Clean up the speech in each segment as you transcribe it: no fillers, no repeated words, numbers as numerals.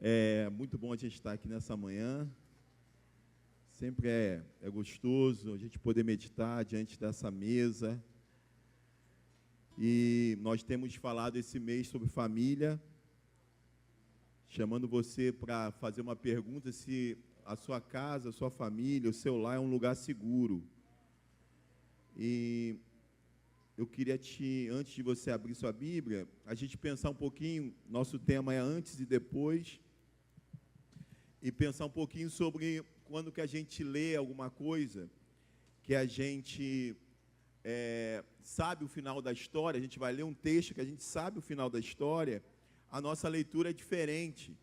É muito bom a gente estar aqui nessa manhã. Sempre é gostoso a gente poder meditar diante dessa mesa. E nós temos falado esse mês sobre família, chamando você para fazer uma pergunta se a sua casa, a sua família, o seu lar é um lugar seguro. E eu queria antes de você abrir sua Bíblia, a gente pensar um pouquinho, nosso tema é antes e depois, e pensar um pouquinho sobre quando que a gente lê alguma coisa, que a gente sabe o final da história, a gente vai ler um texto que a gente sabe o final da história, a nossa leitura é diferente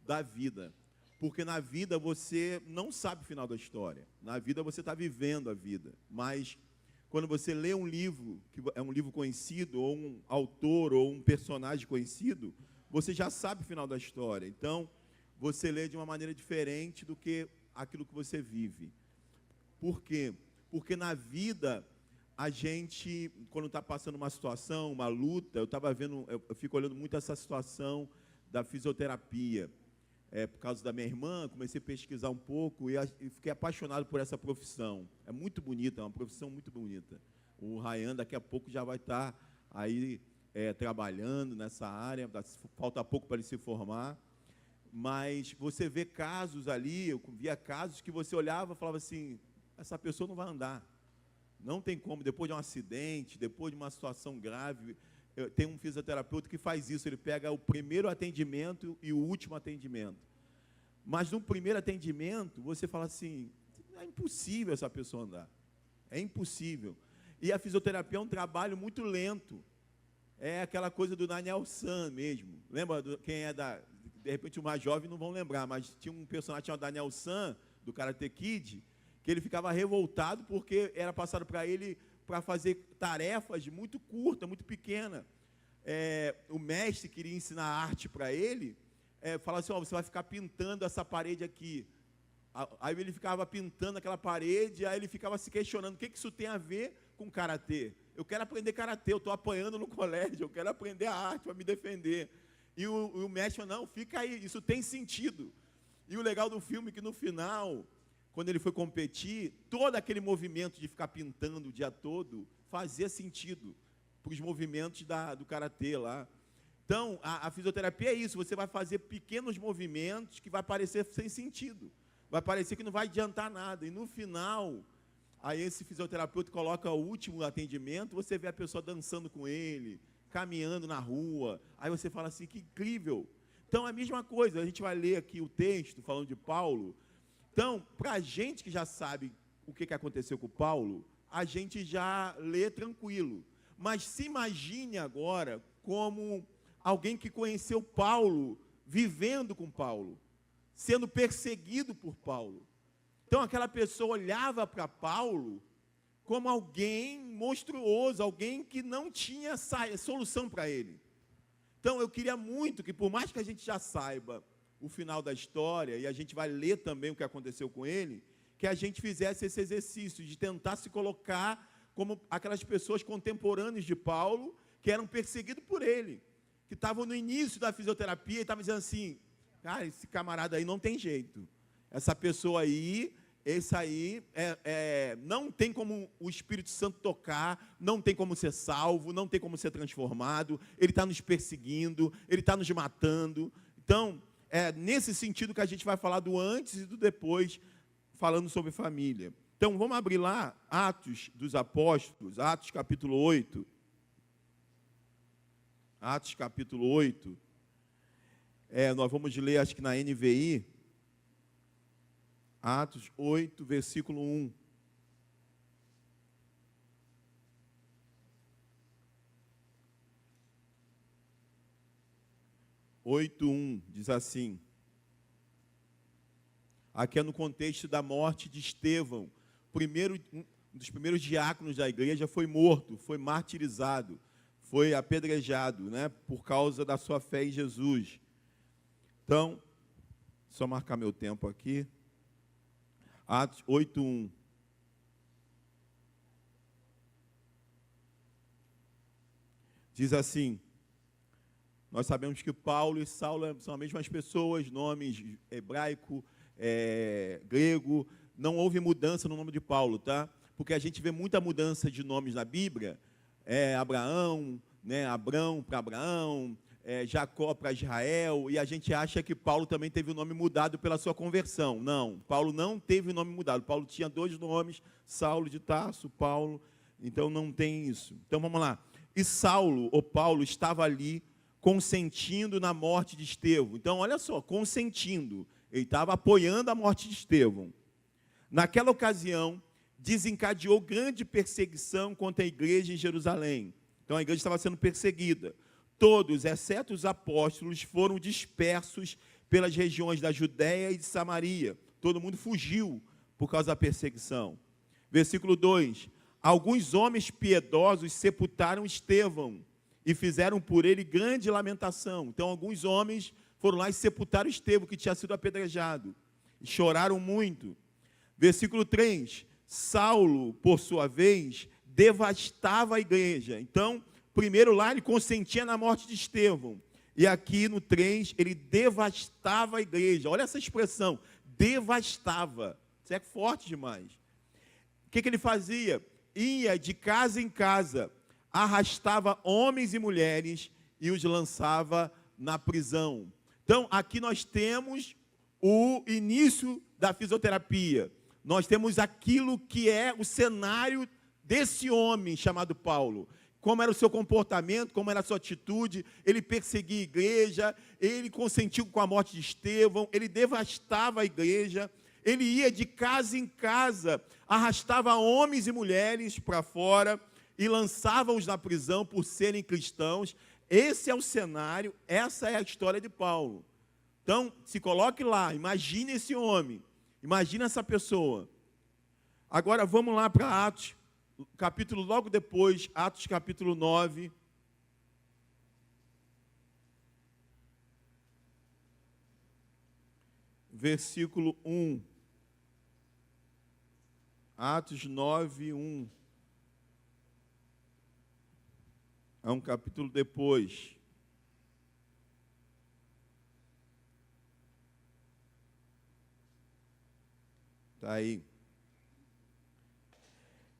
da vida. Porque na vida você não sabe o final da história. Na vida você está vivendo a vida. Mas quando você lê um livro, que é um livro conhecido, ou um autor, ou um personagem conhecido, você já sabe o final da história. Então, você lê de uma maneira diferente do que aquilo que você vive. Por quê? Porque na vida, a gente, quando está passando uma situação, uma luta, eu fico olhando muito essa situação da fisioterapia. Por causa da minha irmã, comecei a pesquisar um pouco e fiquei apaixonado por essa profissão. É muito bonita, é uma profissão muito bonita. O Ryan daqui a pouco já vai estar aí trabalhando nessa área, falta pouco para ele se formar. Mas você vê casos ali, eu via casos que você olhava e falava assim, essa pessoa não vai andar. Não tem como, depois de um acidente, depois de uma situação grave. Tem um fisioterapeuta que faz isso, ele pega o primeiro atendimento e o último atendimento. Mas no primeiro atendimento, você fala assim, é impossível essa pessoa andar. É impossível. E a fisioterapia é um trabalho muito lento. É aquela coisa do Daniel San mesmo. Lembra quem é de repente, os mais jovens não vão lembrar, mas tinha um personagem chamado Daniel San, do Karate Kid, que ele ficava revoltado porque era passado para ele para fazer tarefas muito curtas, muito pequenas. O mestre queria ensinar arte para ele, falava assim, você vai ficar pintando essa parede aqui. Aí ele ficava pintando aquela parede, aí ele ficava se questionando, o que isso tem a ver com karatê? Eu quero aprender karatê, eu estou apanhando no colégio, eu quero aprender a arte para me defender. E o mestre falou, não, fica aí, isso tem sentido. E o legal do filme é que no final, quando ele foi competir, todo aquele movimento de ficar pintando o dia todo fazia sentido para os movimentos do karatê lá. Então, a fisioterapia é isso, você vai fazer pequenos movimentos que vai parecer sem sentido. Vai parecer que não vai adiantar nada. E no final, aí esse fisioterapeuta coloca o último atendimento, você vê a pessoa dançando com ele, caminhando na rua. Aí você fala assim, que incrível. Então, é a mesma coisa, a gente vai ler aqui o texto falando de Paulo. Então, para a gente que já sabe o que aconteceu com Paulo, a gente já lê tranquilo. Mas se imagine agora como alguém que conheceu Paulo, vivendo com Paulo, sendo perseguido por Paulo. Então, aquela pessoa olhava para Paulo como alguém monstruoso, alguém que não tinha solução para ele. Então, eu queria muito que, por mais que a gente já saiba o final da história, e a gente vai ler também o que aconteceu com ele, que a gente fizesse esse exercício de tentar se colocar como aquelas pessoas contemporâneas de Paulo, que eram perseguidos por ele, que estavam no início da fisioterapia e estavam dizendo assim, cara, esse camarada aí não tem jeito, essa pessoa aí, esse aí, não tem como o Espírito Santo tocar, não tem como ser salvo, não tem como ser transformado, ele está nos perseguindo, ele está nos matando. Então, é nesse sentido que a gente vai falar do antes e do depois, falando sobre família. Então, vamos abrir lá, Atos dos Apóstolos, Atos capítulo 8. Atos capítulo 8. Nós vamos ler, acho que na NVI, Atos 8, versículo 1. Diz assim, aqui é no contexto da morte de Estevão, um dos primeiros diáconos da igreja foi morto, foi martirizado, foi apedrejado, né, por causa da sua fé em Jesus. Então, só marcar meu tempo aqui, Atos 8:1. Diz assim, Nós sabemos que Paulo e Saulo são as mesmas pessoas, nomes hebraico, grego. Não houve mudança no nome de Paulo, tá? Porque a gente vê muita mudança de nomes na Bíblia. Abraão, né, Abrão para Abraão, Jacó para Israel, e a gente acha que Paulo também teve o nome mudado pela sua conversão. Não, Paulo não teve o nome mudado. Paulo tinha 2 nomes, Saulo de Tarso, Paulo, então não tem isso. Então vamos lá. E Saulo, ou Paulo, estava ali consentindo na morte de Estevão. Então, olha só, consentindo. Ele estava apoiando a morte de Estevão. Naquela ocasião, desencadeou grande perseguição contra a igreja em Jerusalém. Então, a igreja estava sendo perseguida. Todos, exceto os apóstolos, foram dispersos pelas regiões da Judéia e de Samaria. Todo mundo fugiu por causa da perseguição. Versículo 2. Alguns homens piedosos sepultaram Estevão e fizeram por ele grande lamentação. Então, alguns homens foram lá e sepultaram Estevão, que tinha sido apedrejado. E choraram muito. Versículo 3. Saulo, por sua vez, devastava a igreja. Então, primeiro lá ele consentia na morte de Estevão. E aqui no 3, ele devastava a igreja. Olha essa expressão, devastava. Isso é forte demais. O que ele fazia? Ia de casa em casa, arrastava homens e mulheres e os lançava na prisão. Então, aqui nós temos o início da fisioterapia. Nós temos aquilo que é o cenário desse homem chamado Paulo. Como era o seu comportamento, como era a sua atitude, ele perseguia a igreja, ele consentiu com a morte de Estevão, ele devastava a igreja, ele ia de casa em casa, arrastava homens e mulheres para fora e lançava-os na prisão por serem cristãos. Esse é o cenário, essa é a história de Paulo. Então, se coloque lá, imagine esse homem, imagine essa pessoa. Agora, vamos lá para Atos, capítulo logo depois, Atos capítulo 9. Versículo 1. Atos 9, 1. É um capítulo depois. Está aí.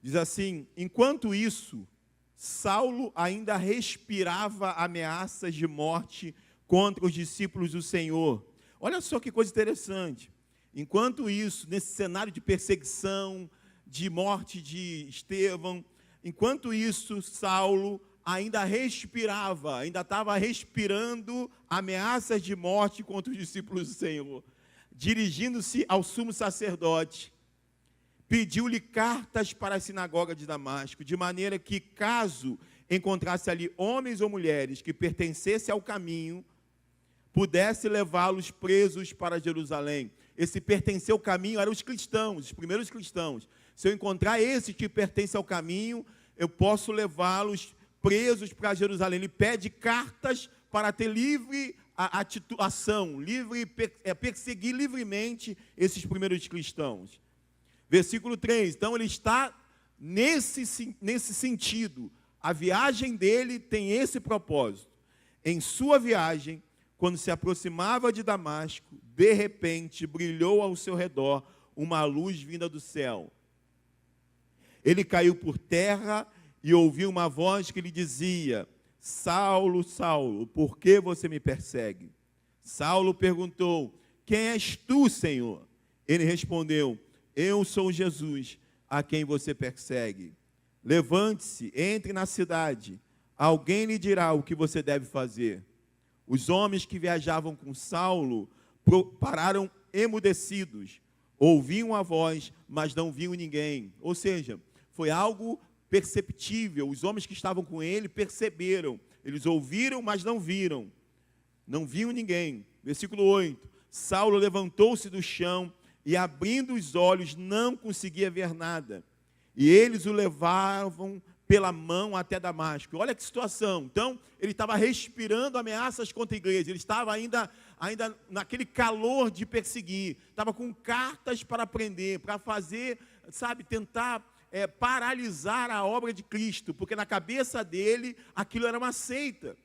Diz assim: enquanto isso, Saulo ainda respirava ameaças de morte contra os discípulos do Senhor. Olha só que coisa interessante. Enquanto isso, nesse cenário de perseguição, de morte de Estevão, enquanto isso, Saulo ainda respirava, ainda estava respirando ameaças de morte contra os discípulos do Senhor. Dirigindo-se ao sumo sacerdote, pediu-lhe cartas para a sinagoga de Damasco, de maneira que, caso encontrasse ali homens ou mulheres que pertencessem ao caminho, pudesse levá-los presos para Jerusalém. Esse pertencer ao caminho eram os cristãos, os primeiros cristãos. Se eu encontrar esse que pertence ao caminho, eu posso levá-los presos para Jerusalém. Ele pede cartas para ter livre ação, perseguir livremente esses primeiros cristãos. Versículo 3, então ele está nesse sentido. A viagem dele tem esse propósito. Em sua viagem, quando se aproximava de Damasco, de repente brilhou ao seu redor uma luz vinda do céu. Ele caiu por terra e ouviu uma voz que lhe dizia: Saulo, Saulo, por que você me persegue? Saulo perguntou: quem és tu, Senhor? Ele respondeu: eu sou Jesus, a quem você persegue. Levante-se, entre na cidade, alguém lhe dirá o que você deve fazer. Os homens que viajavam com Saulo pararam emudecidos, ouviam a voz, mas não viam ninguém. Ou seja, foi algo perceptível. Os homens que estavam com ele perceberam. Eles ouviram, mas não viram. Não viam ninguém. Versículo 8. Saulo levantou-se do chão e, abrindo os olhos, não conseguia ver nada. E eles o levavam pela mão até Damasco. Olha que situação. Então, ele estava respirando ameaças contra a igreja. Ele estava ainda naquele calor de perseguir. Estava com cartas para prender, para fazer, tentar paralisar a obra de Cristo. Porque na cabeça dele, aquilo era uma seita.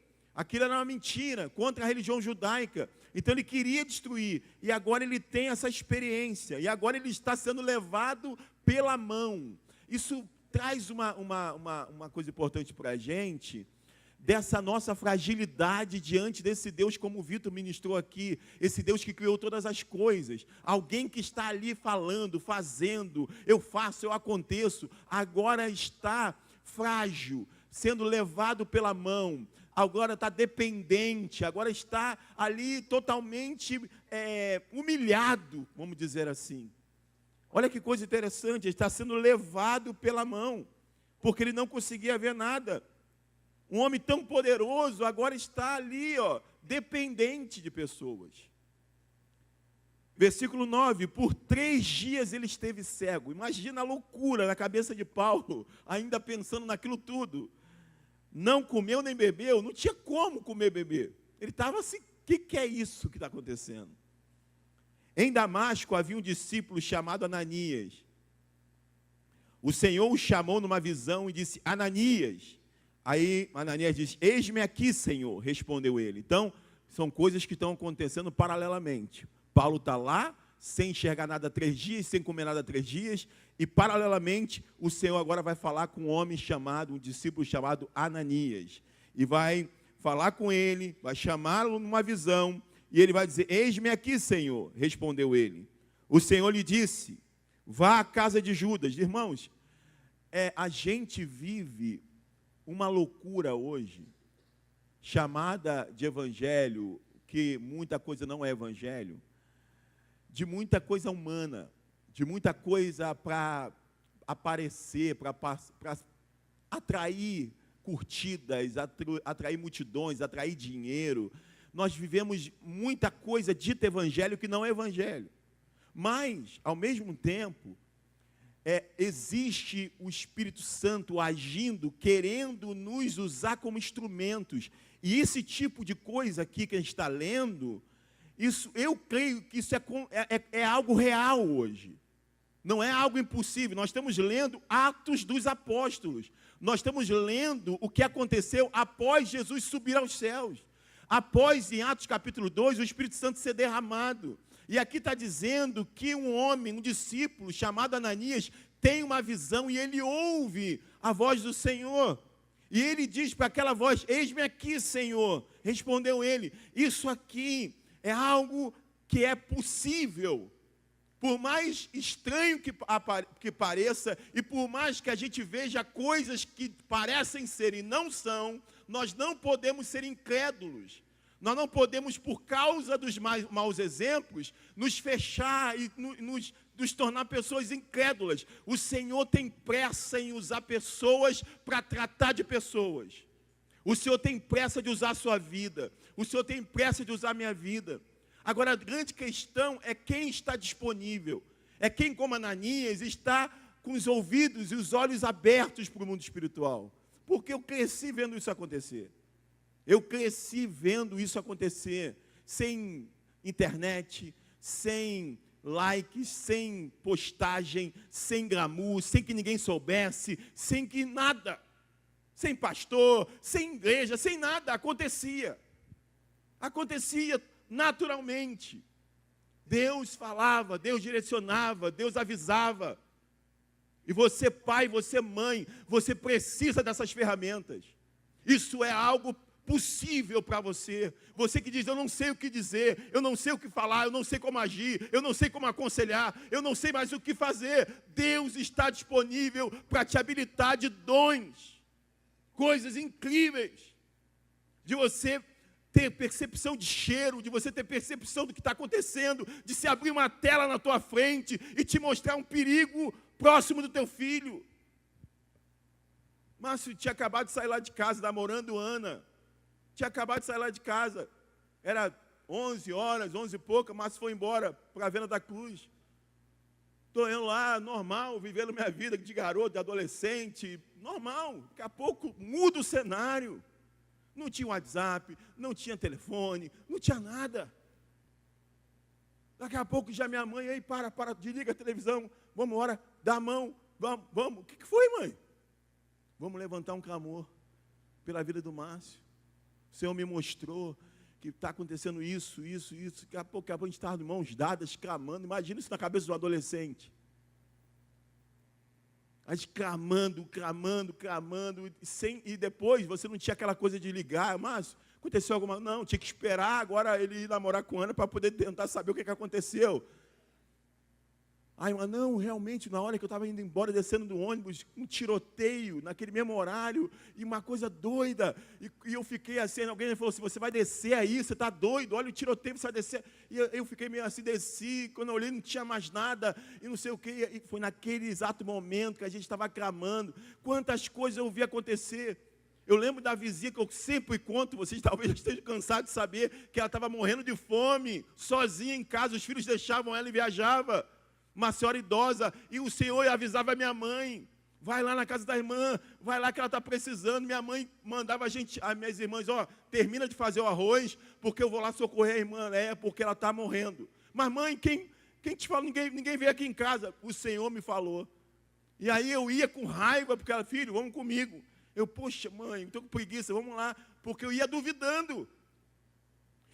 Aquilo era uma mentira contra a religião judaica. Então ele queria destruir. E agora ele tem essa experiência. E agora ele está sendo levado pela mão. Isso traz uma coisa importante para a gente, dessa nossa fragilidade diante desse Deus, como o Vitor ministrou aqui, esse Deus que criou todas as coisas, alguém que está ali falando, fazendo, eu faço, eu aconteço, agora está frágil, sendo levado pela mão, agora está dependente, agora está ali totalmente humilhado, vamos dizer assim. Olha que coisa interessante, ele está sendo levado pela mão, porque ele não conseguia ver nada. Um homem tão poderoso agora está ali, dependente de pessoas. Versículo 9, por 3 dias ele esteve cego. Imagina a loucura na cabeça de Paulo, ainda pensando naquilo tudo. Não comeu nem bebeu, não tinha como comer e beber. Ele estava assim, o que é isso que está acontecendo? Em Damasco havia um discípulo chamado Ananias. O Senhor o chamou numa visão e disse, Ananias. Aí Ananias diz, eis-me aqui, Senhor, respondeu ele. Então, são coisas que estão acontecendo paralelamente. Paulo está lá, sem enxergar nada 3 dias, sem comer nada 3 dias, e paralelamente o Senhor agora vai falar com um homem chamado, um discípulo chamado Ananias, e vai falar com ele, vai chamá-lo numa visão, e ele vai dizer, eis-me aqui, Senhor, respondeu ele. O Senhor lhe disse, vá à casa de Judas. Irmãos, a gente vive uma loucura hoje, chamada de evangelho, que muita coisa não é evangelho, de muita coisa humana, de muita coisa para aparecer, para atrair curtidas, atrair multidões, atrair dinheiro. Nós vivemos muita coisa dita evangelho que não é evangelho. Mas, ao mesmo tempo, existe o Espírito Santo agindo, querendo nos usar como instrumentos. E esse tipo de coisa aqui que a gente está lendo, eu creio que isso é algo real hoje. Não é algo impossível. Nós estamos lendo Atos dos Apóstolos. Nós estamos lendo o que aconteceu após Jesus subir aos céus. Após, em Atos capítulo 2, o Espírito Santo ser derramado. E aqui está dizendo que um homem, um discípulo chamado Ananias, tem uma visão e ele ouve a voz do Senhor. E ele diz para aquela voz, eis-me aqui, Senhor. Respondeu ele, isso aqui é algo que é possível. Por mais estranho que pareça, e por mais que a gente veja coisas que parecem ser e não são, nós não podemos ser incrédulos. Nós não podemos, por causa dos maus exemplos, nos fechar e nos tornar pessoas incrédulas. O Senhor tem pressa em usar pessoas para tratar de pessoas. O Senhor tem pressa de usar a sua vida. O Senhor tem pressa de usar a minha vida. Agora, a grande questão é quem está disponível. É quem, como Ananias, está com os ouvidos e os olhos abertos para o mundo espiritual. Porque eu cresci vendo isso acontecer. Eu cresci vendo isso acontecer, sem internet, sem likes, sem postagem, sem glamour, sem que ninguém soubesse, sem que nada, sem pastor, sem igreja, sem nada, acontecia naturalmente. Deus falava, Deus direcionava, Deus avisava. E você pai, você mãe, você precisa dessas ferramentas. Isso é algo possível para você. Você que diz, eu não sei o que dizer, eu não sei o que falar, eu não sei como agir, eu não sei como aconselhar, eu não sei mais o que fazer. Deus está disponível para te habilitar de dons, coisas incríveis, de você ter percepção de cheiro, de você ter percepção do que está acontecendo, de se abrir uma tela na tua frente e te mostrar um perigo próximo do teu filho. Márcio tinha acabado de sair lá de casa, namorando Ana. Tinha acabado de sair lá de casa. Era 11 horas, 11 e pouca, Márcio foi embora para a Venda da Cruz. Estou eu lá, normal, vivendo minha vida de garoto, de adolescente, normal. Daqui a pouco muda o cenário. Não tinha WhatsApp, não tinha telefone, não tinha nada. Daqui a pouco já minha mãe, aí para, desliga a televisão, vamos embora, dá a mão, vamos. O que foi, mãe? Vamos levantar um clamor pela vida do Márcio. O Senhor me mostrou que está acontecendo isso. Daqui a pouco a gente estava de mãos dadas, clamando. Imagina isso na cabeça do adolescente. A gente clamando, e depois você não tinha aquela coisa de ligar, mas aconteceu alguma coisa? Não, tinha que esperar agora ele ir namorar com a Ana para poder tentar saber o que aconteceu. Ai, mas não, realmente, na hora que eu estava indo embora, descendo do ônibus, um tiroteio, naquele mesmo horário, e uma coisa doida, e eu fiquei assim, alguém falou assim, você vai descer aí, você está doido, olha o tiroteio, você vai descer, e eu fiquei meio assim, desci, quando eu olhei não tinha mais nada, e não sei o quê, e foi naquele exato momento que a gente estava clamando, quantas coisas eu vi acontecer. Eu lembro da vizinha que eu sempre conto, vocês talvez estejam cansados de saber, que ela estava morrendo de fome, sozinha em casa, os filhos deixavam ela e viajava. Uma senhora idosa, e o Senhor avisava a minha mãe, vai lá na casa da irmã, vai lá que ela está precisando. Minha mãe mandava as minhas irmãs, termina de fazer o arroz, porque eu vou lá socorrer a irmã, porque ela está morrendo. Mas mãe, quem te fala? Ninguém veio aqui em casa. O Senhor me falou. E aí eu ia com raiva, porque ela, filho, vamos comigo. Eu, poxa mãe, estou com preguiça, vamos lá, porque eu ia duvidando.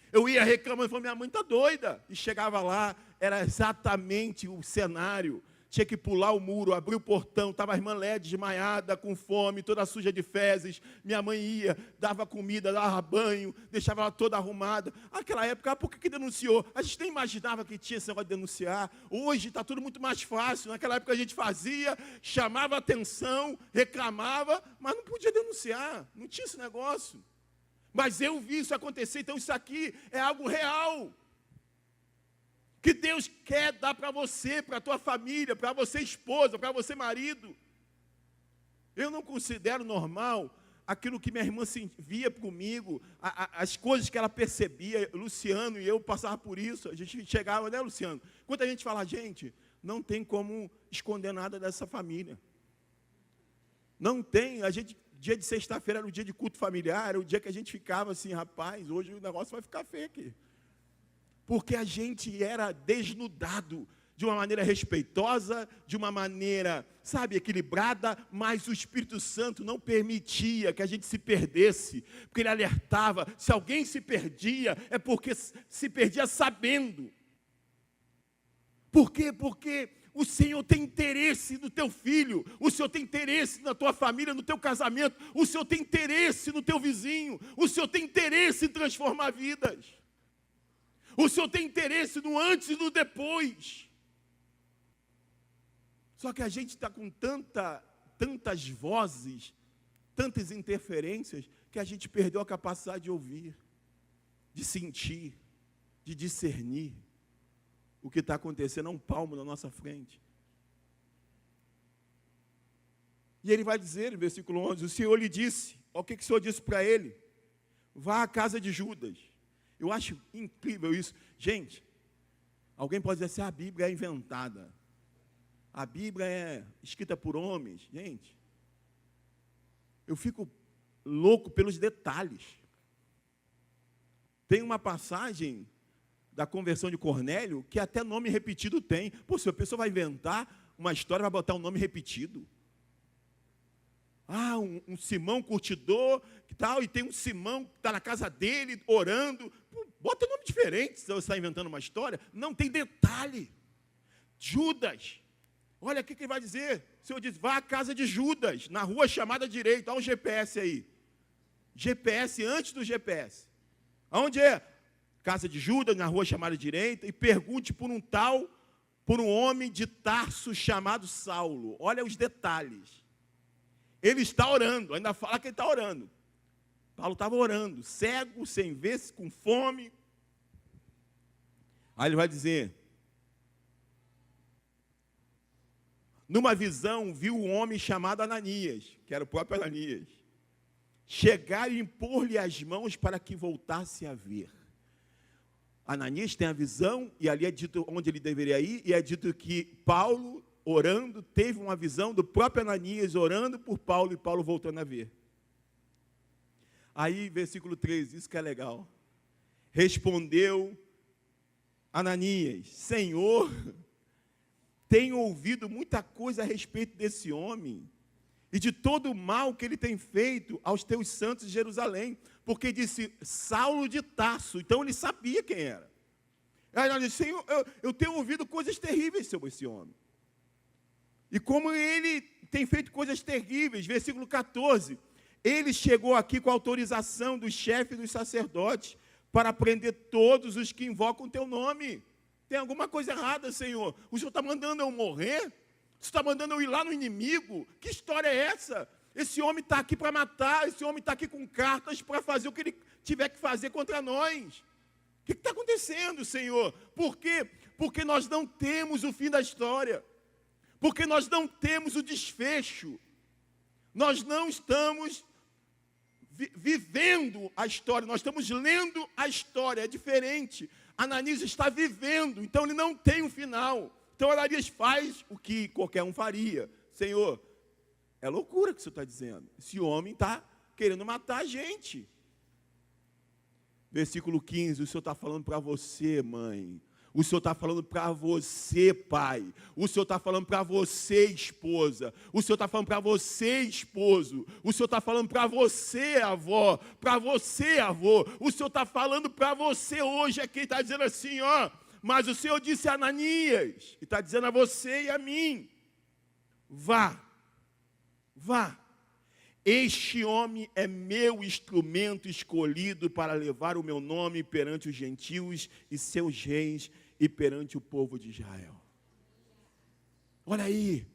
Eu ia reclamando, falando, minha mãe está doida. E chegava lá, era exatamente o cenário. Tinha que pular o muro, abrir o portão, estava a irmã Led desmaiada, com fome, toda suja de fezes. Minha mãe ia, dava comida, dava banho, deixava ela toda arrumada. Naquela época, por que denunciou? A gente nem imaginava que tinha esse negócio de denunciar. Hoje está tudo muito mais fácil. Naquela época a gente fazia, chamava atenção, reclamava, mas não podia denunciar. Não tinha esse negócio. Mas eu vi isso acontecer, então isso aqui é algo real. Que Deus quer dar para você, para a tua família, para você esposa, para você marido. Eu não considero normal aquilo que minha irmã via comigo, as coisas que ela percebia, Luciano e eu passava por isso, a gente chegava, né, Luciano? Quando a gente fala, gente, não tem como esconder nada dessa família. Não tem, dia de sexta-feira era o dia de culto familiar, era o dia que a gente ficava assim, rapaz, hoje o negócio vai ficar feio aqui. Porque a gente era desnudado de uma maneira respeitosa, de uma maneira, equilibrada, mas o Espírito Santo não permitia que a gente se perdesse, porque ele alertava, se alguém se perdia, é porque se perdia sabendo. Por quê? Porque o Senhor tem interesse no teu filho, o Senhor tem interesse na tua família, no teu casamento, o Senhor tem interesse no teu vizinho, o Senhor tem interesse em transformar vidas. O Senhor tem interesse no antes e no depois. Só que a gente está com tantas vozes, tantas interferências, que a gente perdeu a capacidade de ouvir, de sentir, de discernir o que está acontecendo a um palmo na nossa frente. E ele vai dizer, no versículo 11, o Senhor lhe disse, olha o que o Senhor disse para ele, vá à casa de Judas. Eu acho incrível isso. Gente, alguém pode dizer assim, a Bíblia é inventada. A Bíblia é escrita por homens. Gente, eu fico louco pelos detalhes. Tem uma passagem da conversão de Cornélio que até nome repetido tem. Pô, se a pessoa vai inventar uma história, vai botar um nome repetido. Ah, um Simão curtidor, que tal, e tem um Simão que está na casa dele, orando. Pô, bota um nome diferente, se você está inventando uma história. Não, tem detalhe. Judas. Olha o que ele vai dizer. O Senhor diz, vá à casa de Judas, na rua chamada direita. Olha o GPS aí. GPS antes do GPS. Aonde é? Casa de Judas, na rua chamada direita, e pergunte por um homem de Tarso chamado Saulo. Olha os detalhes. Ele está orando, ainda fala que ele está orando. Paulo estava orando, cego, sem ver, com fome. Aí ele vai dizer, numa visão, viu um homem chamado Ananias, que era o próprio Ananias, chegar e impor-lhe as mãos para que voltasse a ver. Ananias tem a visão, e ali é dito onde ele deveria ir, e é dito que Paulo, orando, teve uma visão do próprio Ananias orando por Paulo, e Paulo voltando a ver. Aí, versículo 13, isso que é legal. Respondeu Ananias, Senhor, tenho ouvido muita coisa a respeito desse homem, e de todo o mal que ele tem feito aos teus santos de Jerusalém. Porque disse Saulo de Tarso, então ele sabia quem era. Ele disse, Senhor, eu tenho ouvido coisas terríveis sobre esse homem. E como ele tem feito coisas terríveis, versículo 14, ele chegou aqui com a autorização do chefe dos sacerdotes para prender todos os que invocam o teu nome. Tem alguma coisa errada, Senhor? O Senhor está mandando eu morrer? Você está mandando eu ir lá no inimigo? Que história é essa? Esse homem está aqui para matar, esse homem está aqui com cartas para fazer o que ele tiver que fazer contra nós. O que está acontecendo, Senhor? Por quê? Porque nós não temos o fim da história. Porque nós não temos o desfecho. Nós não estamos vivendo a história, nós estamos lendo a história, é diferente. Ananias está vivendo, então ele não tem um final. Então Ananias faz o que qualquer um faria. Senhor, é loucura o que você está dizendo. Esse homem está querendo matar a gente. Versículo 15, o Senhor está falando para você, mãe. O Senhor está falando para você, pai. O Senhor está falando para você, esposa. O Senhor está falando para você, esposo. O Senhor está falando para você, avó. Para você, avô. O Senhor está falando para você hoje aqui. Está dizendo assim, ó. Mas o Senhor disse a Ananias. E está dizendo a você e a mim. Vá. Vá. Este homem é meu instrumento escolhido para levar o meu nome perante os gentios e seus reis e perante o povo de Israel. Olha aí,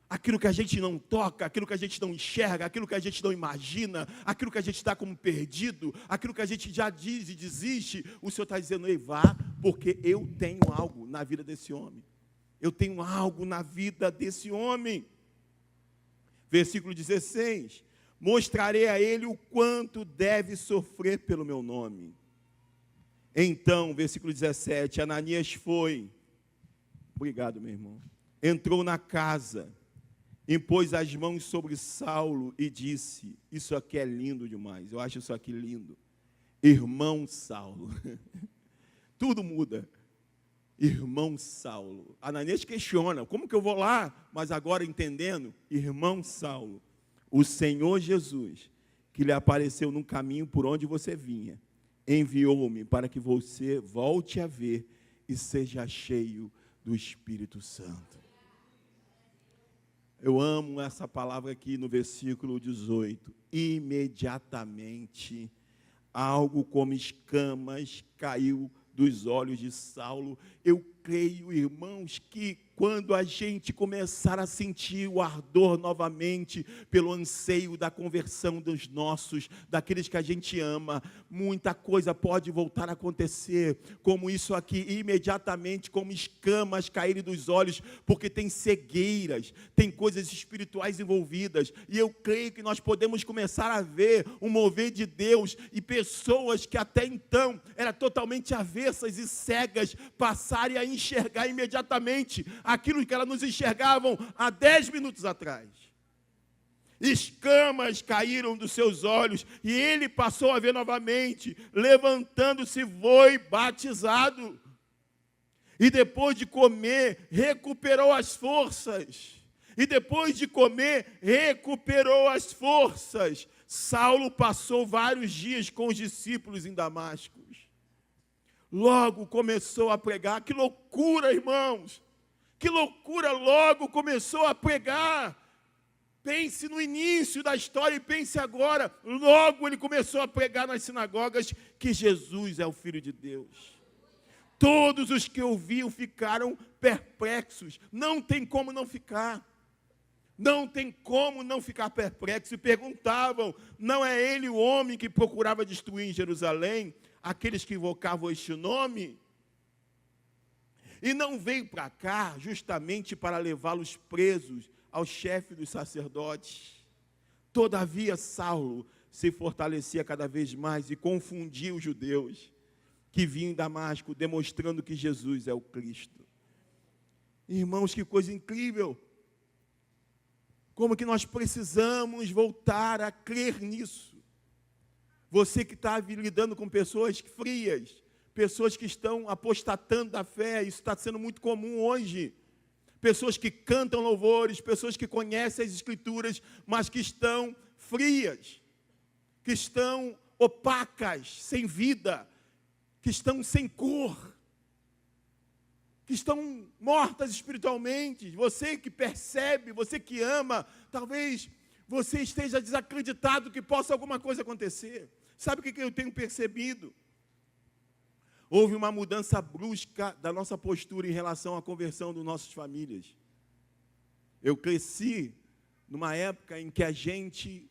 aquilo que a gente não toca, aquilo que a gente não enxerga, aquilo que a gente não imagina, aquilo que a gente está como perdido, aquilo que a gente já diz e desiste, o Senhor está dizendo, ei, vá, porque eu tenho algo na vida desse homem. Eu tenho algo na vida desse homem. Versículo 16. Mostrarei a ele o quanto deve sofrer pelo meu nome. Então, versículo 17, Ananias foi, obrigado, meu irmão, entrou na casa, impôs as mãos sobre Saulo e disse, isso aqui é lindo demais, eu acho isso aqui lindo. Irmão Saulo, tudo muda. Irmão Saulo. Ananias questiona, como que eu vou lá? Mas agora entendendo, irmão Saulo. O Senhor Jesus, que lhe apareceu no caminho por onde você vinha, enviou-me para que você volte a ver e seja cheio do Espírito Santo. Eu amo essa palavra aqui no versículo 18. Imediatamente, algo como escamas caiu dos olhos de Saulo. Eu creio, irmãos, que quando a gente começar a sentir o ardor novamente pelo anseio da conversão dos nossos, daqueles que a gente ama, muita coisa pode voltar a acontecer, como isso aqui, imediatamente, como escamas caírem dos olhos, porque tem cegueiras, tem coisas espirituais envolvidas, e eu creio que nós podemos começar a ver o mover de Deus, e pessoas que até então eram totalmente avessas e cegas, passarem a enxergar imediatamente aquilo que elas nos enxergavam há 10 minutos atrás. Escamas caíram dos seus olhos e ele passou a ver novamente. Levantando-se, foi batizado. E depois de comer, recuperou as forças. Saulo passou vários dias com os discípulos em Damasco. Logo começou a pregar. Que loucura, irmãos! Que loucura, logo começou a pregar. Pense no início da história e pense agora. Logo ele começou a pregar nas sinagogas que Jesus é o Filho de Deus. Todos os que ouviam ficaram perplexos. Não tem como não ficar. Não tem como não ficar perplexo. E perguntavam, não é ele o homem que procurava destruir em Jerusalém aqueles que invocavam este nome? E não veio para cá justamente para levá-los presos ao chefe dos sacerdotes. Todavia, Saulo se fortalecia cada vez mais e confundia os judeus que vinham em Damasco, demonstrando que Jesus é o Cristo. Irmãos, que coisa incrível! Como que nós precisamos voltar a crer nisso? Você que está lidando com pessoas frias, pessoas que estão apostatando da fé, isso está sendo muito comum hoje. pessoas que cantam louvores, pessoas que conhecem as Escrituras, mas que estão frias, que estão opacas, sem vida, que estão sem cor, que estão mortas espiritualmente. Você que percebe, você que ama, talvez você esteja desacreditado que possa alguma coisa acontecer. Sabe o que eu tenho percebido? Houve uma mudança brusca da nossa postura em relação à conversão das nossas famílias. Eu cresci numa época em que a gente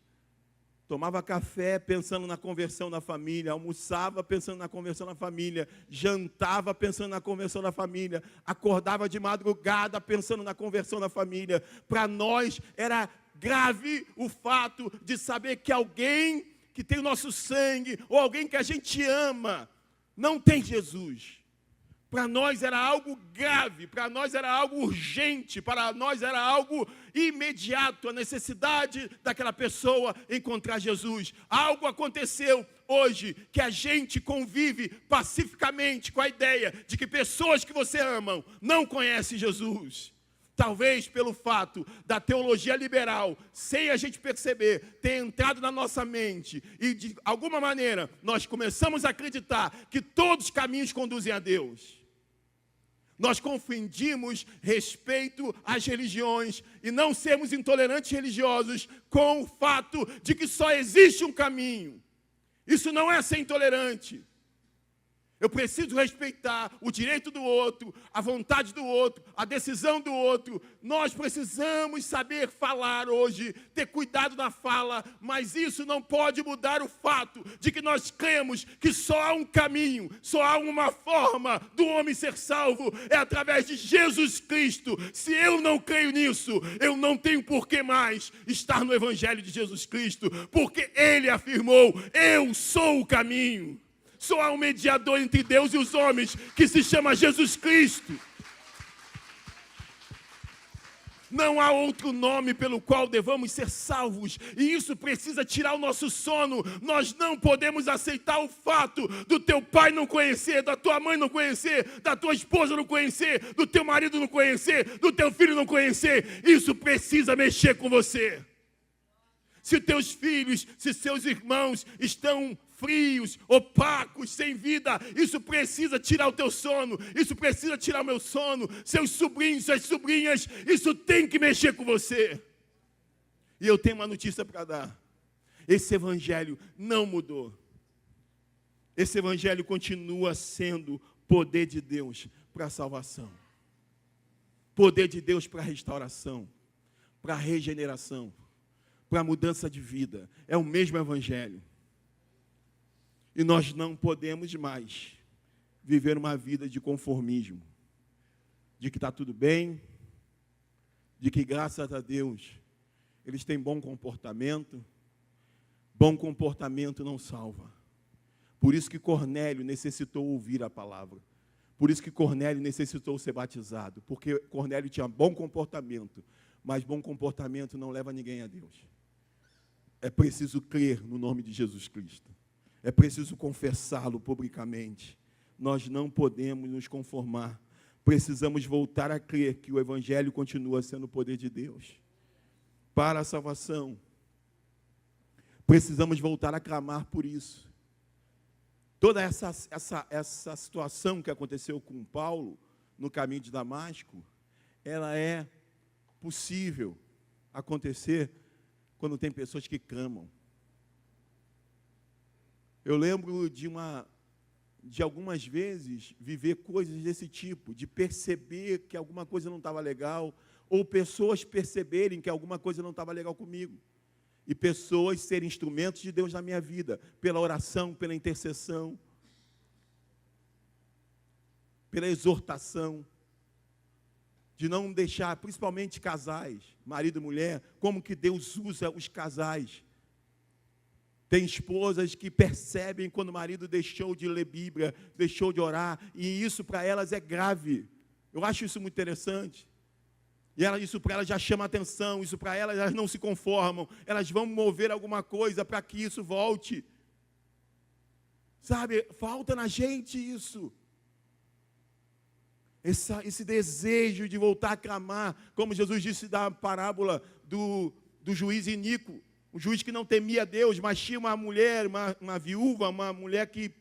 tomava café pensando na conversão da família, almoçava pensando na conversão da família, jantava pensando na conversão da família, acordava de madrugada pensando na conversão da família. Para nós era grave o fato de saber que alguém que tem o nosso sangue, ou alguém que a gente ama, não tem Jesus. Para nós era algo grave, para nós era algo urgente, para nós era algo imediato, a necessidade daquela pessoa encontrar Jesus. Algo aconteceu hoje que a gente convive pacificamente com a ideia de que pessoas que você ama não conhecem Jesus. Talvez pelo fato da teologia liberal, sem a gente perceber, ter entrado na nossa mente e de alguma maneira nós começamos a acreditar que todos os caminhos conduzem a Deus. Nós confundimos respeito às religiões e não sermos intolerantes religiosos com o fato de que só existe um caminho. Isso não é ser intolerante. Eu preciso respeitar o direito do outro, a vontade do outro, a decisão do outro. Nós precisamos saber falar hoje, ter cuidado na fala, mas isso não pode mudar o fato de que nós cremos que só há um caminho, só há uma forma do homem ser salvo, é através de Jesus Cristo. Se eu não creio nisso, eu não tenho por que mais estar no Evangelho de Jesus Cristo, porque Ele afirmou: eu sou o caminho. Só há um mediador entre Deus e os homens, que se chama Jesus Cristo. Não há outro nome pelo qual devamos ser salvos, e isso precisa tirar o nosso sono. Nós não podemos aceitar o fato do teu pai não conhecer, da tua mãe não conhecer, da tua esposa não conhecer, do teu marido não conhecer, do teu filho não conhecer. Isso precisa mexer com você. Se teus filhos, se seus irmãos estão frios, opacos, sem vida, isso precisa tirar o teu sono, isso precisa tirar o meu sono. Seus sobrinhos, suas sobrinhas, isso tem que mexer com você. E eu tenho uma notícia para dar: esse evangelho não mudou. Esse evangelho continua sendo poder de Deus para a salvação, poder de Deus para a restauração, para a regeneração, para a mudança de vida. É o mesmo evangelho. E nós não podemos mais viver uma vida de conformismo, de que está tudo bem, de que graças a Deus eles têm bom comportamento. Bom comportamento não salva. Por isso que Cornélio necessitou ouvir a palavra. Por isso que Cornélio necessitou ser batizado, porque Cornélio tinha bom comportamento, mas bom comportamento não leva ninguém a Deus. É preciso crer no nome de Jesus Cristo. É preciso confessá-lo publicamente. Nós não podemos nos conformar. Precisamos voltar a crer que o Evangelho continua sendo o poder de Deus para a salvação. Precisamos voltar a clamar por isso. Toda essa situação que aconteceu com Paulo no caminho de Damasco, ela é possível acontecer quando tem pessoas que clamam. Eu lembro de algumas vezes viver coisas desse tipo, de perceber que alguma coisa não estava legal, ou pessoas perceberem que alguma coisa não estava legal comigo, e pessoas serem instrumentos de Deus na minha vida, pela oração, pela intercessão, pela exortação, de não deixar, principalmente casais, marido e mulher, como que Deus usa os casais. Tem esposas que percebem quando o marido deixou de ler Bíblia, deixou de orar, e isso para elas é grave. Eu acho isso muito interessante. E isso para elas já chama atenção, isso para elas não se conformam, elas vão mover alguma coisa para que isso volte. Sabe, falta na gente isso. esse desejo de voltar a clamar, como Jesus disse da parábola do juiz iníquo, um juiz que não temia Deus, mas tinha uma mulher, uma viúva, uma mulher que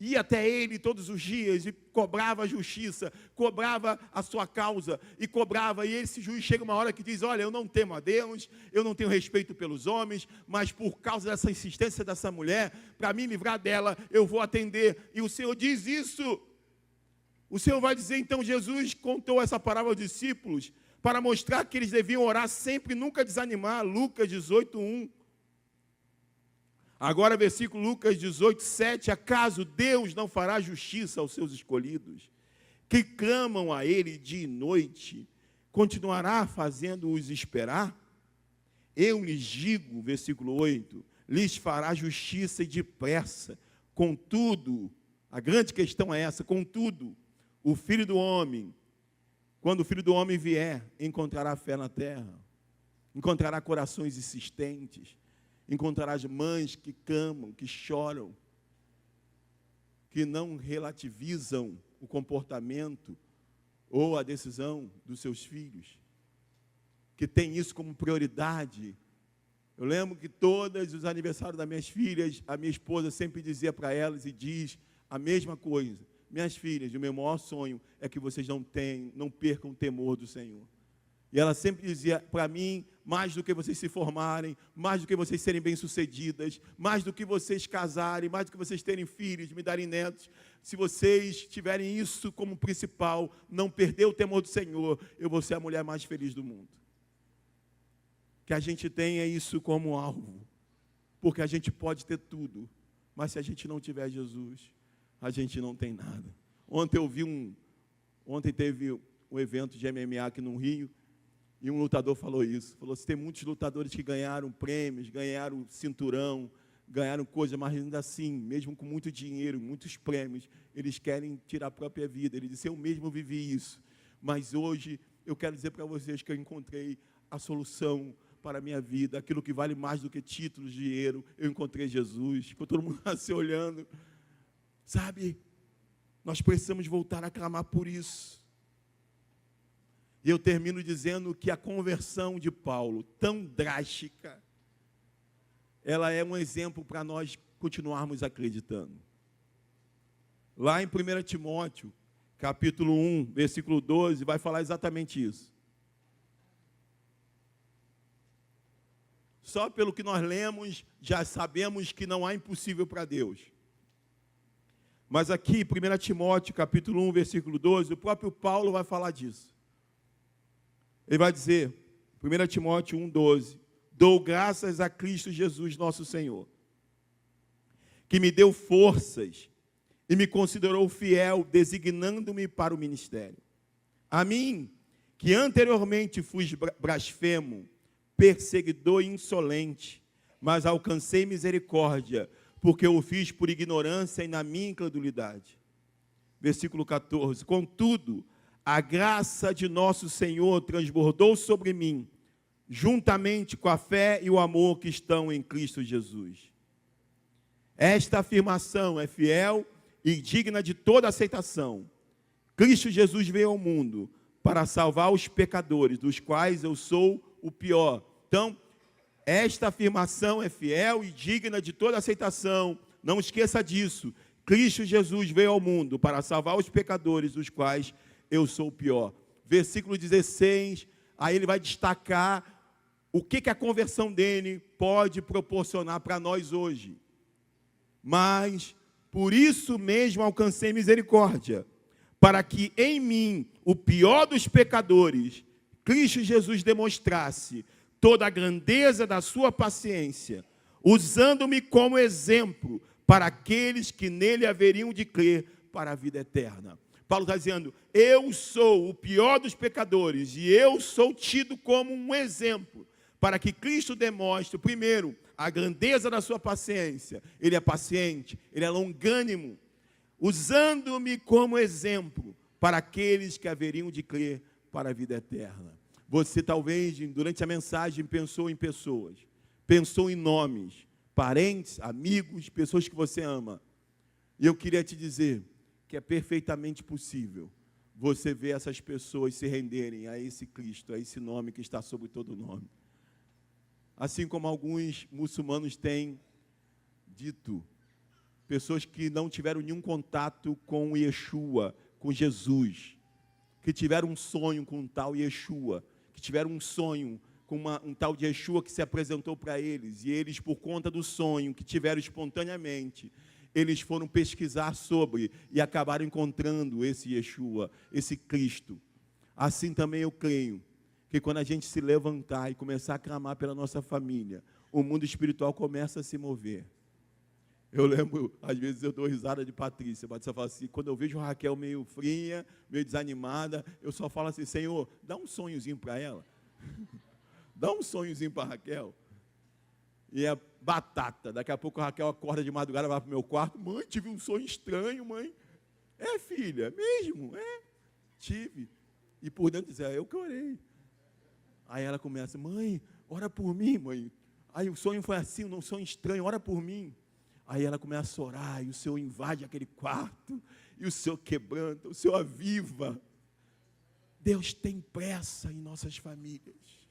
ia até ele todos os dias e cobrava a justiça, cobrava a sua causa, e esse juiz chega uma hora que diz, olha, eu não temo a Deus, eu não tenho respeito pelos homens, mas por causa dessa insistência dessa mulher, para me livrar dela, eu vou atender. E o Senhor diz isso. O Senhor vai dizer, então, Jesus contou essa parábola aos discípulos, para mostrar que eles deviam orar sempre e nunca desanimar. Lucas 18:1. Agora, versículo Lucas 18:7. Acaso Deus não fará justiça aos seus escolhidos, que clamam a Ele dia e noite? Continuará fazendo-os esperar? Eu lhes digo, versículo 8, lhes fará justiça e depressa. Contudo, a grande questão é essa, contudo, o Filho do Homem, quando o Filho do Homem vier, encontrará fé na terra, encontrará corações insistentes, encontrará as mães que clamam, que choram, que não relativizam o comportamento ou a decisão dos seus filhos, que tem isso como prioridade. Eu lembro que todos os aniversários das minhas filhas, a minha esposa sempre dizia para elas e diz a mesma coisa. Minhas filhas, o meu maior sonho é que vocês não percam o temor do Senhor. E ela sempre dizia para mim, mais do que vocês se formarem, mais do que vocês serem bem-sucedidas, mais do que vocês casarem, mais do que vocês terem filhos, me darem netos, se vocês tiverem isso como principal, não perder o temor do Senhor, eu vou ser a mulher mais feliz do mundo. Que a gente tenha isso como alvo, porque a gente pode ter tudo, mas se a gente não tiver Jesus, a gente não tem nada. Ontem teve um evento de MMA aqui no Rio, e um lutador falou isso. Falou assim, tem muitos lutadores que ganharam prêmios, ganharam cinturão, ganharam coisa, mas ainda assim, mesmo com muito dinheiro, muitos prêmios, eles querem tirar a própria vida. Ele disse, eu mesmo vivi isso. Mas hoje, eu quero dizer para vocês que eu encontrei a solução para a minha vida, aquilo que vale mais do que títulos, dinheiro. Eu encontrei Jesus. Ficou todo mundo assim olhando. Sabe, nós precisamos voltar a clamar por isso. E eu termino dizendo que a conversão de Paulo, tão drástica, ela é um exemplo para nós continuarmos acreditando. Lá em 1 Timóteo, capítulo 1, versículo 12, vai falar exatamente isso. Só pelo que nós lemos, já sabemos que não há impossível para Deus. Mas aqui, 1 Timóteo, capítulo 1, versículo 12, o próprio Paulo vai falar disso. Ele vai dizer, 1 Timóteo 1, 12, dou graças a Cristo Jesus, nosso Senhor, que me deu forças e me considerou fiel, designando-me para o ministério. A mim, que anteriormente fui blasfemo, perseguidor e insolente, mas alcancei misericórdia, porque eu o fiz por ignorância e na minha incredulidade. Versículo 14, contudo, a graça de nosso Senhor transbordou sobre mim, juntamente com a fé e o amor que estão em Cristo Jesus. Esta afirmação é fiel e digna de toda aceitação. Cristo Jesus veio ao mundo para salvar os pecadores, dos quais eu sou o pior. Então, esta afirmação é fiel e digna de toda aceitação. Não esqueça disso. Cristo Jesus veio ao mundo para salvar os pecadores, dos quais eu sou o pior. Versículo 16, aí ele vai destacar o que a conversão dele pode proporcionar para nós hoje. Mas, por isso mesmo alcancei misericórdia, para que em mim, o pior dos pecadores, Cristo Jesus demonstrasse toda a grandeza da sua paciência, usando-me como exemplo para aqueles que nele haveriam de crer para a vida eterna. Paulo está dizendo, eu sou o pior dos pecadores e eu sou tido como um exemplo para que Cristo demonstre, primeiro, a grandeza da sua paciência. Ele é paciente, ele é longânimo, usando-me como exemplo para aqueles que haveriam de crer para a vida eterna. Você talvez, durante a mensagem, pensou em pessoas, pensou em nomes, parentes, amigos, pessoas que você ama. E eu queria te dizer que é perfeitamente possível você vê essas pessoas se renderem a esse Cristo, a esse nome que está sobre todo nome. Assim como alguns muçulmanos têm dito, pessoas que não tiveram nenhum contato com Yeshua, com Jesus, que tiveram um sonho com um tal Yeshua, que tiveram um sonho com um tal de Yeshua que se apresentou para eles, e eles, por conta do sonho que tiveram espontaneamente, eles foram pesquisar sobre e acabaram encontrando esse Yeshua, esse Cristo. Assim também eu creio que quando a gente se levantar e começar a clamar pela nossa família, o mundo espiritual começa a se mover. Eu lembro, às vezes eu dou risada de Patrícia. Patrícia fala assim, quando eu vejo a Raquel meio fria, meio desanimada, eu só falo assim, Senhor, dá um sonhozinho para ela. Dá um sonhozinho para a Raquel. E é batata. Daqui a pouco a Raquel acorda de madrugada, vai para o meu quarto. Mãe, tive um sonho estranho, mãe. É, filha, mesmo? É, tive. E por dentro diz, eu que orei. Aí ela começa, mãe, ora por mim, mãe. Aí o sonho foi assim, um sonho estranho, ora por mim. Aí ela começa a orar, e o Senhor invade aquele quarto, e o Senhor quebranta, o Senhor aviva. Deus tem pressa em nossas famílias.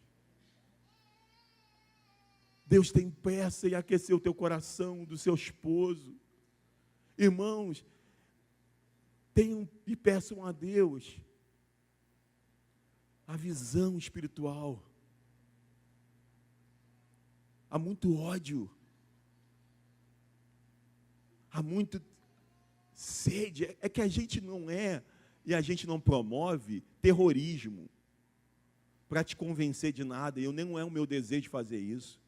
Deus tem pressa em aquecer o teu coração, do seu esposo. Irmãos, tenham e peçam a Deus a visão espiritual. Há muito ódio. Há muito sede. É que a gente não e a gente não promove terrorismo para te convencer de nada. E não é o meu desejo fazer isso.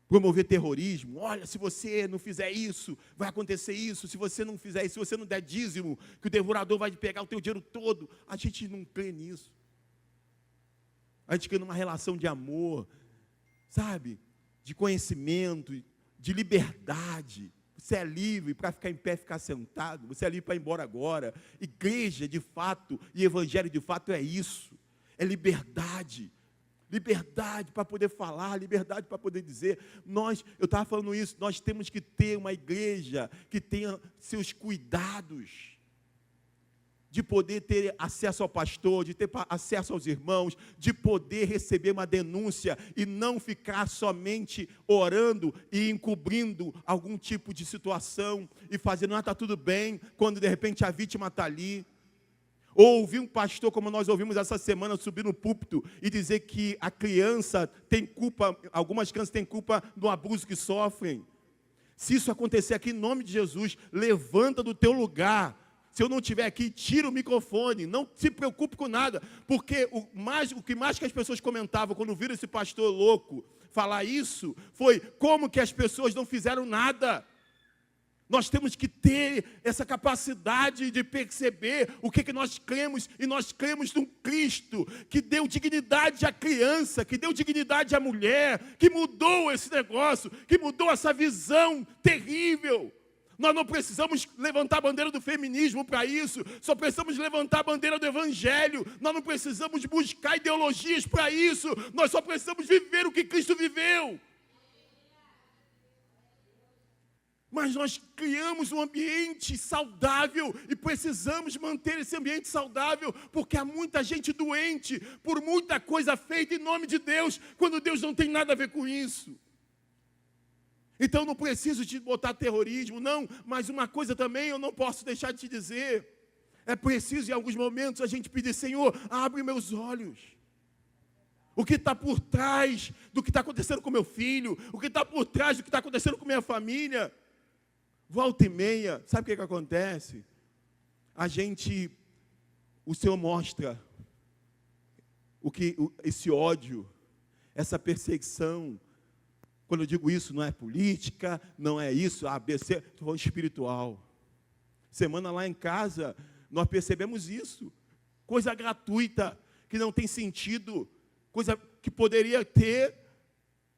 Promover terrorismo, olha, se você não fizer isso, vai acontecer isso, se você não fizer isso, se você não der dízimo, que o devorador vai pegar o teu dinheiro todo. A gente não crê nisso. A gente crê numa relação de amor, sabe? De conhecimento, de liberdade. Você é livre para ficar em pé, ficar sentado, você é livre para ir embora agora. Igreja, de fato, e evangelho, de fato, é isso. É liberdade. Liberdade para poder falar, liberdade para poder dizer. Eu estava falando isso, nós temos que ter uma igreja que tenha seus cuidados, de poder ter acesso ao pastor, de ter acesso aos irmãos, de poder receber uma denúncia e não ficar somente orando e encobrindo algum tipo de situação e fazendo, está tudo bem, quando de repente a vítima está ali. Ou ouvir um pastor, como nós ouvimos essa semana, subir no púlpito e dizer que a criança tem culpa, algumas crianças têm culpa do abuso que sofrem. Se isso acontecer aqui, em nome de Jesus, levanta do teu lugar. Se eu não estiver aqui, tira o microfone, não se preocupe com nada, porque o que mais que as pessoas comentavam quando viram esse pastor louco falar isso, foi como que as pessoas não fizeram nada. Nós temos que ter essa capacidade de perceber o que nós cremos, e nós cremos num Cristo que deu dignidade à criança, que deu dignidade à mulher, que mudou esse negócio, que mudou essa visão terrível. Nós não precisamos levantar a bandeira do feminismo para isso, só precisamos levantar a bandeira do evangelho. Nós não precisamos buscar ideologias para isso, nós só precisamos viver o que Cristo viveu. Mas nós criamos um ambiente saudável e precisamos manter esse ambiente saudável, porque há muita gente doente por muita coisa feita em nome de Deus, quando Deus não tem nada a ver com isso. Então não preciso te botar terrorismo, não, mas uma coisa também eu não posso deixar de te dizer. É preciso em alguns momentos a gente pedir, Senhor, abre meus olhos. O que está por trás do que está acontecendo com meu filho, o que está por trás do que está acontecendo com minha família. Volta e meia, sabe o que acontece? O Senhor mostra esse ódio, essa perseguição. Quando eu digo isso, não é política, não é isso, ABC, estou falando espiritual. Semana lá em casa, nós percebemos isso. Coisa gratuita, que não tem sentido, coisa que poderia ter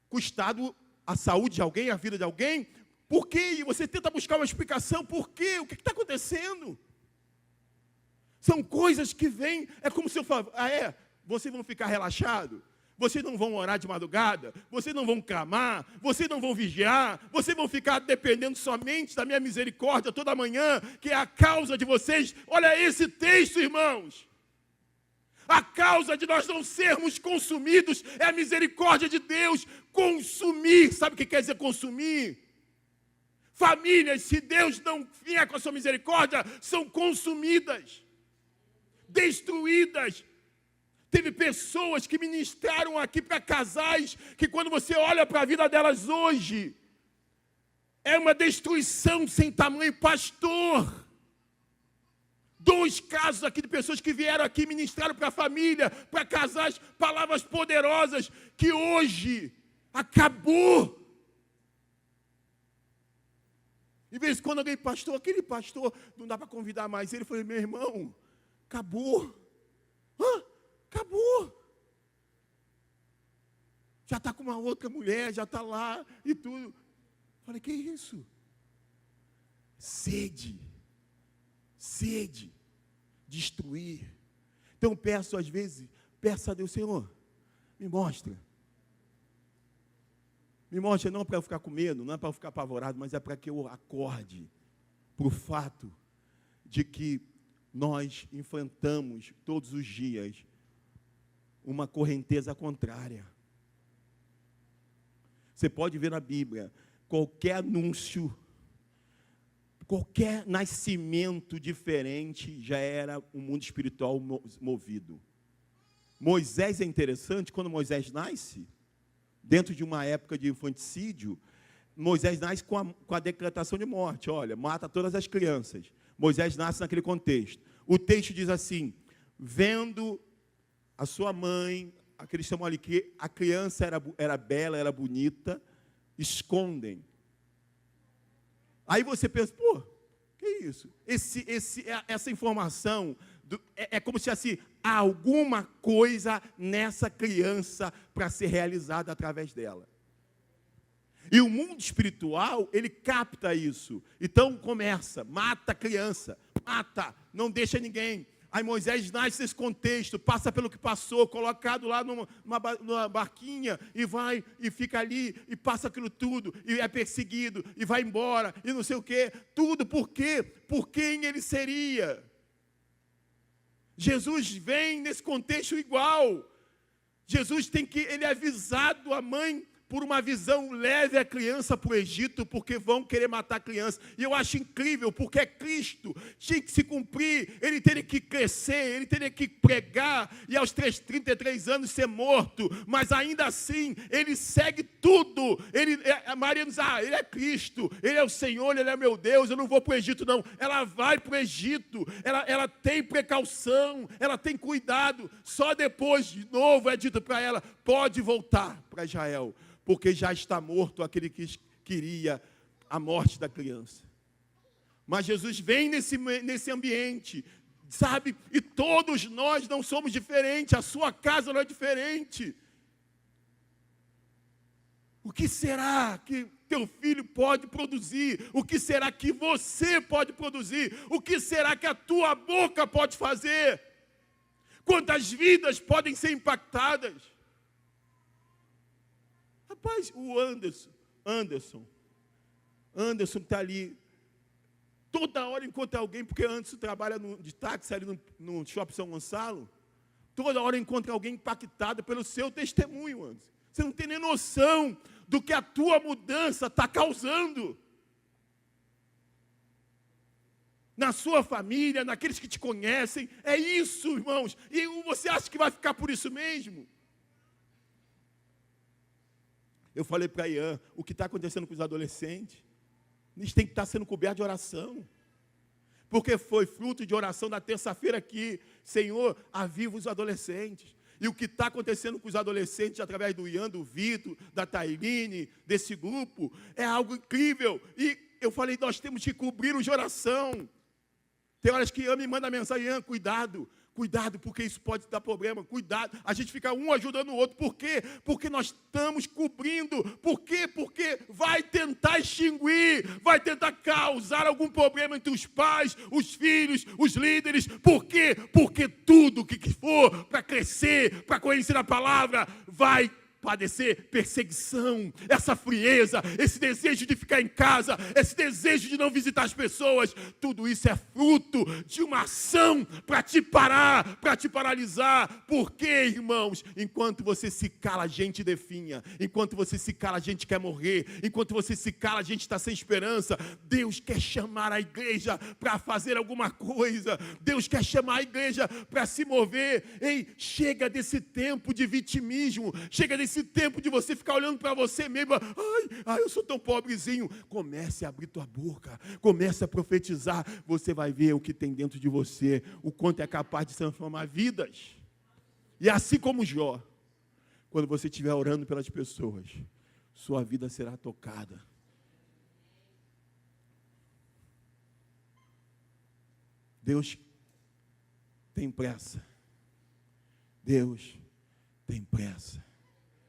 custado a saúde de alguém, a vida de alguém. Por quê? E você tenta buscar uma explicação. Por quê? O que está acontecendo? São coisas que vêm, é como se eu falasse, vocês vão ficar relaxados? Vocês não vão orar de madrugada, vocês não vão clamar, vocês não vão vigiar, vocês vão ficar dependendo somente da minha misericórdia toda manhã, que é a causa de vocês. Olha esse texto, irmãos. A causa de nós não sermos consumidos é a misericórdia de Deus. Consumir, sabe o que quer dizer consumir? Famílias, se Deus não vier com a sua misericórdia, são consumidas, destruídas. Teve pessoas que ministraram aqui para casais, que quando você olha para a vida delas hoje, é uma destruição sem tamanho. Pastor, 2 casos aqui de pessoas que vieram aqui e ministraram para a família, para casais, palavras poderosas, que hoje acabou. De vez em quando alguém, pastor, aquele pastor, não dá para convidar mais ele. Eu falei, meu irmão, acabou. Acabou. Já está com uma outra mulher, já está lá e tudo. Falei, que isso? Sede, destruir. Então peço às vezes, peço a Deus, Senhor, me mostra. Me mostra não para eu ficar com medo, não é para eu ficar apavorado, mas é para que eu acorde para o fato de que nós enfrentamos todos os dias uma correnteza contrária. Você pode ver na Bíblia, qualquer anúncio, qualquer nascimento diferente já era um mundo espiritual movido. Moisés é interessante, quando Moisés nasce, dentro de uma época de infanticídio, Moisés nasce com a decretação de morte. Olha, mata todas as crianças. Moisés nasce naquele contexto. O texto diz assim, vendo a sua mãe, aqueles chamam ali que a criança era bela, era bonita, escondem. Aí você pensa, pô, que isso? Essa informação é como se assim, há alguma coisa nessa criança para ser realizada através dela. E o mundo espiritual, ele capta isso. Então começa, mata a criança, mata, não deixa ninguém. Aí Moisés nasce nesse contexto, passa pelo que passou, colocado lá numa barquinha, e vai, e fica ali, e passa aquilo tudo, e é perseguido, e vai embora, e não sei o quê. Tudo por quê? Por quem ele seria. Jesus vem nesse contexto igual. Jesus ele é avisado, a mãe, por uma visão, leve a criança para o Egito, porque vão querer matar a criança. E eu acho incrível, porque é Cristo, tinha que se cumprir, ele teria que crescer, ele teria que pregar, e aos 33 anos ser morto, mas ainda assim, ele segue tudo. A Maria diz, ele é Cristo, ele é o Senhor, ele é meu Deus, eu não vou para o Egito não. Ela vai para o Egito, ela tem precaução, ela tem cuidado, só depois, de novo, é dito para ela, pode voltar para Israel, porque já está morto aquele que queria a morte da criança. Mas Jesus vem nesse ambiente, sabe? E todos nós não somos diferentes, a sua casa não é diferente. O que será que teu filho pode produzir? O que será que você pode produzir? O que será que a tua boca pode fazer? Quantas vidas podem ser impactadas? Rapaz, o Anderson está ali, toda hora encontra alguém, porque Anderson trabalha de táxi ali no Shopping São Gonçalo, toda hora encontra alguém impactado pelo seu testemunho, Anderson. Você não tem nem noção do que a tua mudança está causando. Na sua família, naqueles que te conhecem, é isso, irmãos. E você acha que vai ficar por isso mesmo? Eu falei para Ian, o que está acontecendo com os adolescentes, eles têm que estar sendo cobertos de oração. Porque foi fruto de oração na terça-feira aqui, Senhor, aviva os adolescentes. E o que está acontecendo com os adolescentes, através do Ian, do Vitor, da Tairine, desse grupo, é algo incrível. E eu falei, nós temos que cobrir-os de oração. Tem horas que Ian me manda mensagem, Ian, cuidado, porque isso pode dar problema, cuidado. A gente fica um ajudando o outro. Por quê? Porque nós estamos cobrindo. Por quê? Porque vai tentar extinguir, vai tentar causar algum problema entre os pais, os filhos, os líderes. Por quê? Porque tudo que for para crescer, para conhecer a palavra, vai padecer perseguição, essa frieza, esse desejo de ficar em casa, esse desejo de não visitar as pessoas, tudo isso é fruto de uma ação para te parar, para te paralisar. Por quê, irmãos? Enquanto você se cala, a gente definha. Enquanto você se cala, a gente quer morrer. Enquanto você se cala, a gente está sem esperança. Deus quer chamar a igreja para fazer alguma coisa. Deus quer chamar a igreja para se mover. Ei, chega desse tempo de vitimismo, chega desse tempo de você ficar olhando para você mesmo, ai, eu sou tão pobrezinho. Comece a abrir tua boca, comece a profetizar, você vai ver o que tem dentro de você, o quanto é capaz de transformar vidas. E assim como Jó, quando você estiver orando pelas pessoas, sua vida será tocada. Deus tem pressa. Deus tem pressa.